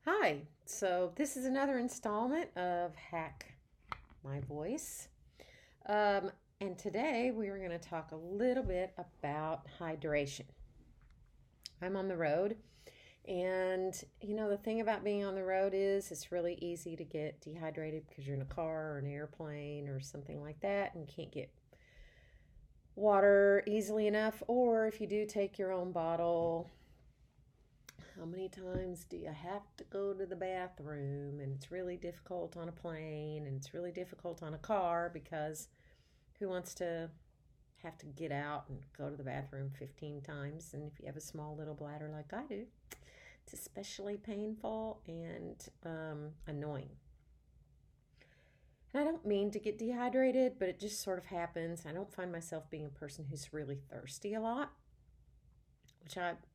Hi, so this is another installment of Hack My Voice. Um, and today we are going to talk a little bit about hydration. I'm on the road, and the thing about being on the road is it's really easy to get dehydrated because you're in a car or an airplane or something like that and can't get water easily enough. Or if you do take your own bottle, how many times do you have to go to the bathroom? And it's really difficult on a plane and it's really difficult on a car because who wants to have to get out and go to the bathroom 15 times? And if you have a small little bladder like I do, it's especially painful and annoying. And I don't mean to get dehydrated, but it just sort of happens. I don't find myself being a person who's really thirsty a lot,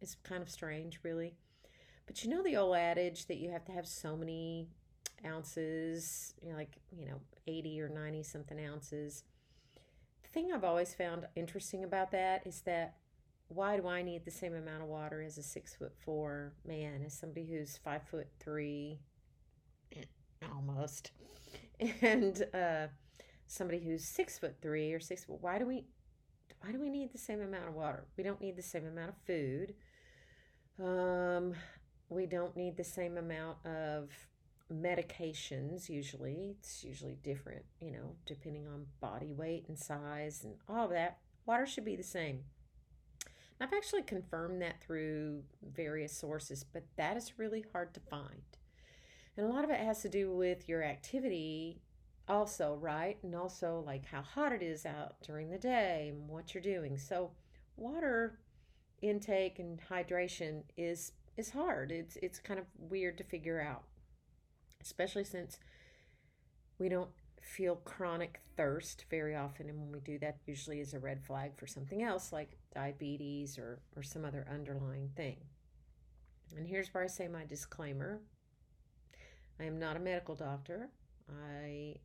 is kind of strange, really. But you know the old adage that you have to have so many ounces, 80 or 90 something ounces. The thing I've always found interesting about that is that why do I need the same amount of water as a 6'4" man, as somebody who's 5'3", almost, and somebody who's 6'3" or 6 foot? Why do we need the same amount of water? We don't need the same amount of food. We don't need the same amount of medications usually. It's usually different, depending on body weight and size and all of that. Water should be the same. And I've actually confirmed that through various sources, but that is really hard to find. And a lot of it has to do with your activity also, right? And also like how hot it is out during the day and what you're doing. So water intake and hydration is hard. It's kind of weird to figure out, especially since we don't feel chronic thirst very often, and when we do, that usually is a red flag for something else like diabetes or some other underlying thing. And here's where I say my disclaimer. I am not a medical doctor. I,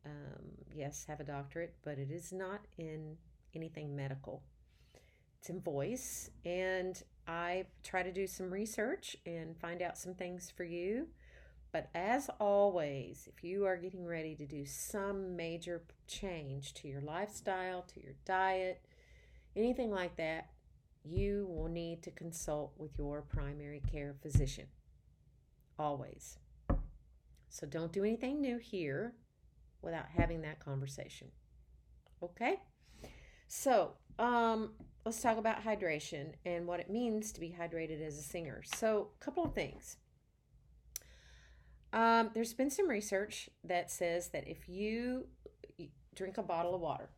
yes, have a doctorate, but it is not in anything medical. It's in voice, and I try to do some research and find out some things for you. But as always, if you are getting ready to do some major change to your lifestyle, to your diet, anything like that, you will need to consult with your primary care physician. Always. So don't do anything new here without having that conversation. Okay? So, let's talk about hydration and what it means to be hydrated as a singer. So, a couple of things. There's been some research that says that if you drink a bottle of water,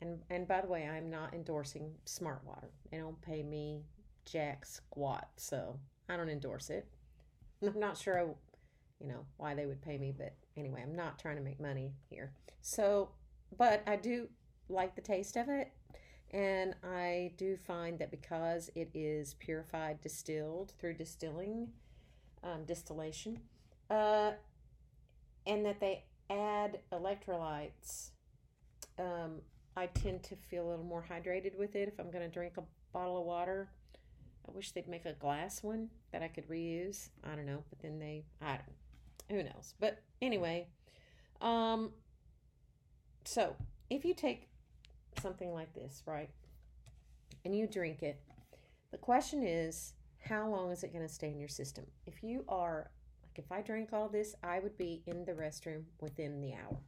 and by the way, I'm not endorsing Smart Water. They don't pay me jack squat, so I don't endorse it. I'm not sure, why they would pay me, but anyway, I'm not trying to make money here. So, but I do like the taste of it. And I do find that because it is purified, distilled through distillation, uh, and that they add electrolytes, um, I tend to feel a little more hydrated with it if I'm going to drink a bottle of water. I wish they'd make a glass one that I could reuse. I don't know, but then I don't, who knows. But anyway, um, so if you take something like this, right, and you drink it, the question is, how long is it going to stay in your system? If you are, like, if I drank all this, I would be in the restroom within the hour.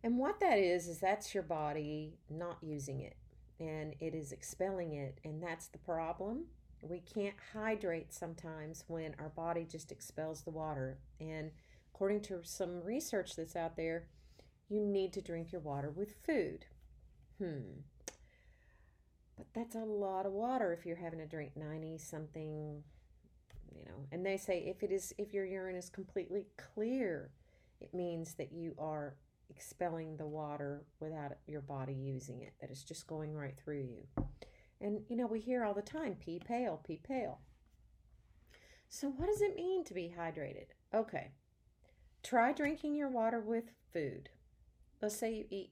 And what that is that's your body not using it, and it is expelling it, and that's the problem. We can't hydrate sometimes when our body just expels the water. And according to some research that's out there, you need to drink your water with food. But that's a lot of water if you're having to drink 90 something, And they say if your urine is completely clear, it means that you are expelling the water without your body using it, that it's just going right through you. And we hear all the time, pee pale, pee pale. So what does it mean to be hydrated? Okay. Try drinking your water with food. Let's say you eat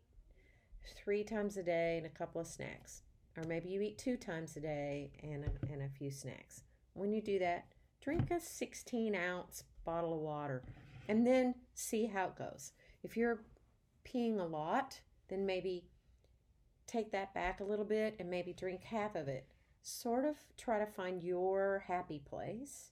3 times a day and a couple of snacks. Or maybe you eat 2 times a day and a few snacks. When you do that, drink a 16-ounce bottle of water and then see how it goes. If you're peeing a lot, then maybe take that back a little bit and maybe drink half of it. Sort of try to find your happy place.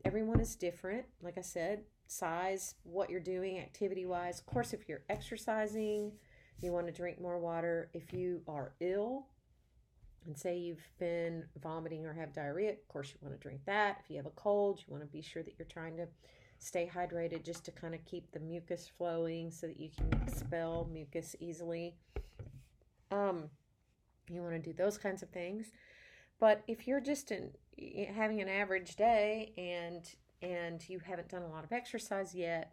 Everyone is different. Like I said, size, what you're doing activity wise. Of course, if you're exercising, you want to drink more water. If you are ill and say you've been vomiting or have diarrhea, of course, you want to drink that. If you have a cold, you want to be sure that you're trying to stay hydrated just to kind of keep the mucus flowing so that you can expel mucus easily. You want to do those kinds of things. But if you're just having an average day and you haven't done a lot of exercise yet,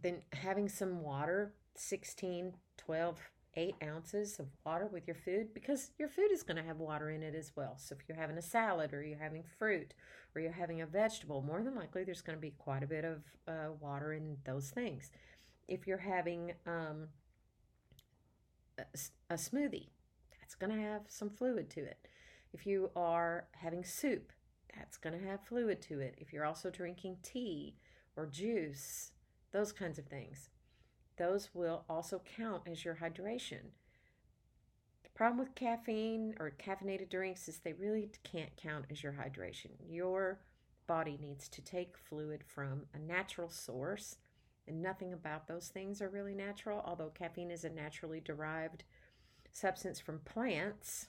then having some water, 16, 12, 8 ounces of water with your food, because your food is going to have water in it as well. So if you're having a salad or you're having fruit or you're having a vegetable, more than likely there's going to be quite a bit of water in those things. If you're having a smoothie, that's going to have some fluid to it. If you are having soup, that's going to have fluid to it. If you're also drinking tea or juice, those kinds of things, those will also count as your hydration. The problem with caffeine or caffeinated drinks is they really can't count as your hydration. Your body needs to take fluid from a natural source, and nothing about those things are really natural, although caffeine is a naturally derived substance from plants.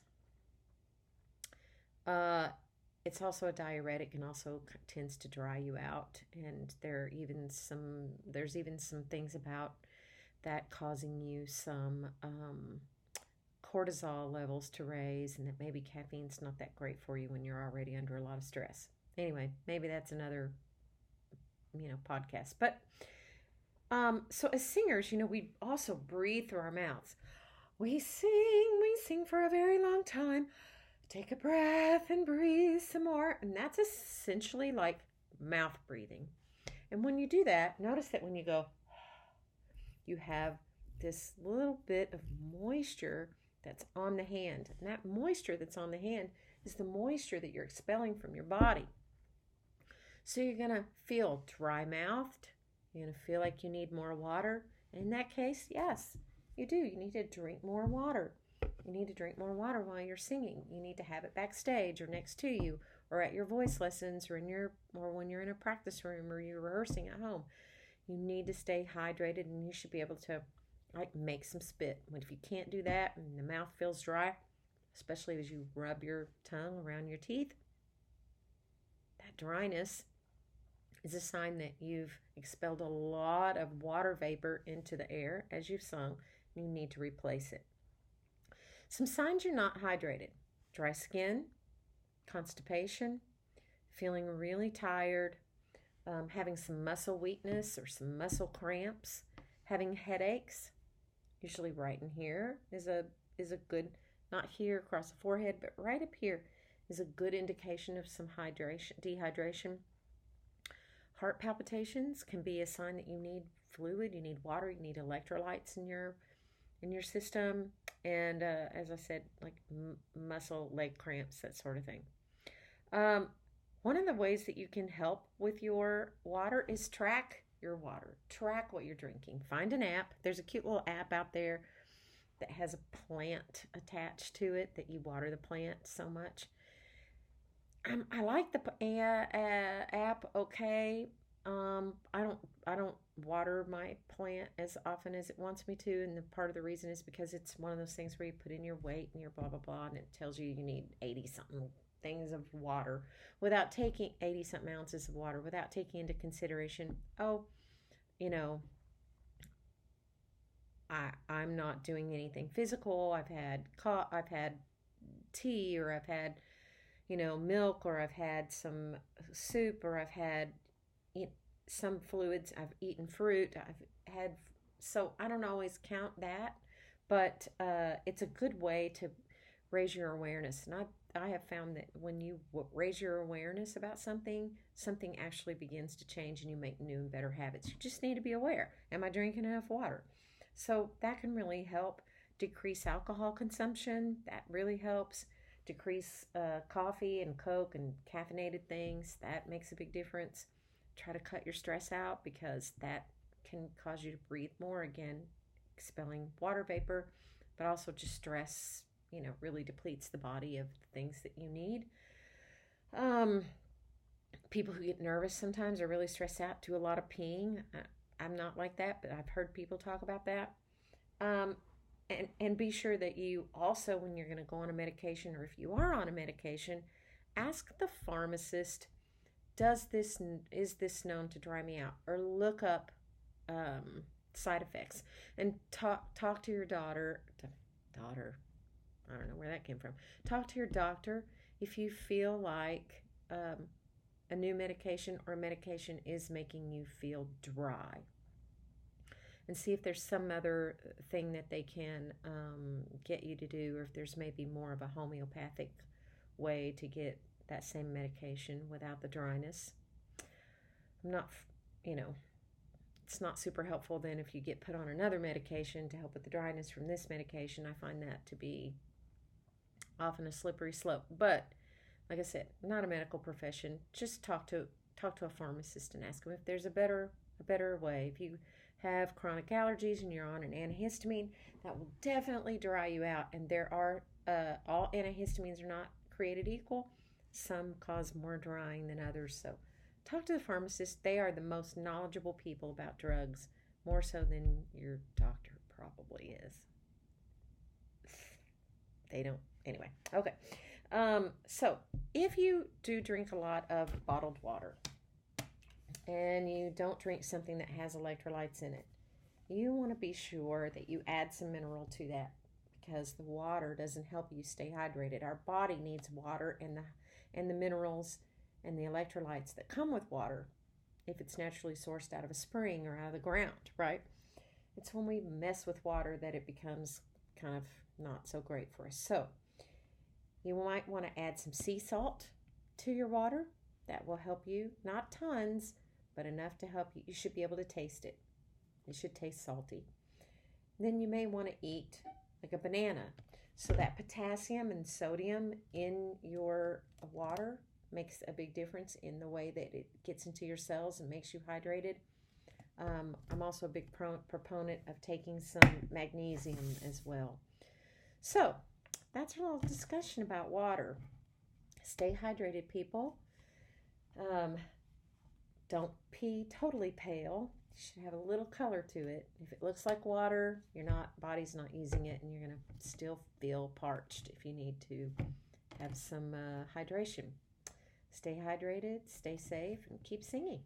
It's also a diuretic and also tends to dry you out. And there's even some things about that causing you some cortisol levels to raise, and that maybe caffeine's not that great for you when you're already under a lot of stress. Anyway, maybe that's another podcast. But so as singers, we also breathe through our mouths. We sing for a very long time. Take a breath and breathe some more. And that's essentially like mouth breathing. And when you do that, notice that when you go, you have this little bit of moisture that's on the hand. And that moisture that's on the hand is the moisture that you're expelling from your body. So you're going to feel dry-mouthed. You're going to feel like you need more water. And in that case, yes, you do. You need to drink more water. You need to drink more water while you're singing. You need to have it backstage or next to you or at your voice lessons or when you're in a practice room or you're rehearsing at home. You need to stay hydrated, and you should be able to make some spit. If you can't do that and the mouth feels dry, especially as you rub your tongue around your teeth, that dryness is a sign that you've expelled a lot of water vapor into the air as you've sung. You need to replace it. Some signs you're not hydrated: dry skin, constipation, feeling really tired, having some muscle weakness or some muscle cramps, having headaches, usually right in here is a good, not here across the forehead, but right up here is a good indication of some dehydration. Heart palpitations can be a sign that you need fluid, you need water, you need electrolytes in your system. And as I said, like muscle, leg cramps, that sort of thing. One of the ways that you can help with your water is track your water. Track what you're drinking. Find an app. There's a cute little app out there that has a plant attached to it that you water the plant so much. I like the app. Okay. I don't water my plant as often as it wants me to, and part of the reason is because it's one of those things where you put in your weight and your blah blah blah, and it tells you need 80 something things of water without taking 80 something ounces of water without taking into consideration, I'm not doing anything physical. I've had tea, or I've had milk, or I've had some soup, or I've had some fluids, I've eaten fruit, I've had, so I don't always count that, but it's a good way to raise your awareness. And I have found that when you raise your awareness about something actually begins to change, and you make new and better habits. You just need to be aware. Am I drinking enough water? So that can really help decrease alcohol consumption. That really helps. Decrease coffee and Coke and caffeinated things. That makes a big difference. Try to cut your stress out because that can cause you to breathe more again, expelling water vapor, but also just stress, really depletes the body of the things that you need. Um, People who get nervous sometimes are really stressed out, do a lot of peeing. I'm not like that, but I've heard people talk about that. Um, and be sure that you also, when you're going to go on a medication, or if you are on a medication, ask the pharmacist, is this known to dry me out? Or look up um, side effects and talk to your daughter. I don't know where that came from. Talk to your doctor if you feel like a new medication or medication is making you feel dry, and see if there's some other thing that they can get you to do, or if there's maybe more of a homeopathic way to get that same medication without the dryness. I'm not, you know, it's not super helpful then if you get put on another medication to help with the dryness from this medication. I find that to be often a slippery slope. But like I said, not a medical profession. Just talk to a pharmacist and ask them if there's a better way. If you have chronic allergies and you're on an antihistamine, that will definitely dry you out. And there are all antihistamines are not created equal. Some cause more drying than others. So talk to the pharmacist. They are the most knowledgeable people about drugs, more so than your doctor probably is. They don't. Anyway, okay. So if you do drink a lot of bottled water and you don't drink something that has electrolytes in it, you want to be sure that you add some mineral to that, because the water doesn't help you stay hydrated. Our body needs water and the minerals and the electrolytes that come with water if it's naturally sourced out of a spring or out of the ground, right? It's when we mess with water that it becomes kind of not so great for us. So you might want to add some sea salt to your water. That will help you, not tons, but enough to help you. You should be able to taste it. It should taste salty. Then you may want to eat like a banana. So that potassium and sodium in your water makes a big difference in the way that it gets into your cells and makes you hydrated. I'm also a big proponent of taking some magnesium as well. So that's a little discussion about water. Stay hydrated, people. Don't pee totally pale. You should have a little color to it. If it looks like water, body's not using it, and you're going to still feel parched if you need to have some hydration. Stay hydrated, stay safe, and keep singing.